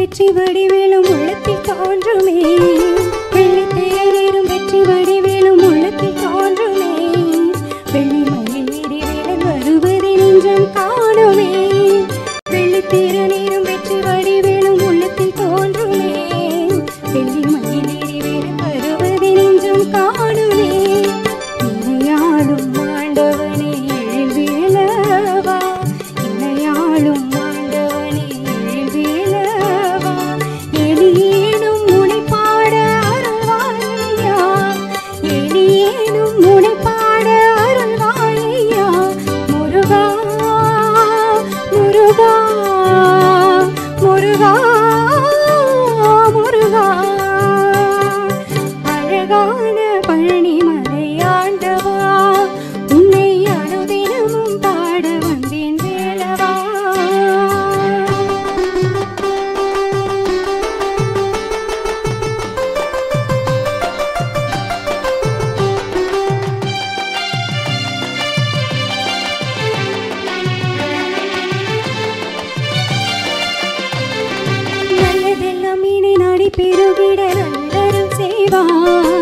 வெற்றி வடிவேலும் உள்ளத்தில் தோன்றுமே வெள்ளித்தேரும் வெற்றி வடிவேலும் உள்ளத்தில் தோன்றுமே வெள்ளி மயில் ஏறி வேலன் வருவதை நெஞ்சம் காணுமே வெள்ளித்தேரும் வெற்றி வடிவேலும் உள்ளத்தில் தோன்றுமே வெள்ளி மயில் ஏறி வேலன் வருவதை நெஞ்சம் காணுமே இணையாளும் ஆண்டவனே எழுவேலவா இணையாளும் ஆண்டவனே எழுவேலவா எளியேனும் முனைப்பாட அருள்வாயா எளியேனும் முனைப்பாட அருள்வாயா முருகா முருகா முருகா முருகா அழகான பழனிமலை ஆண்டவா உன்னை அனுதினமும் பாட வந்தேன் வேலவா நல்லதெல்லாம் இனி நாடி பெருகிட நல்லரும் செய்வார்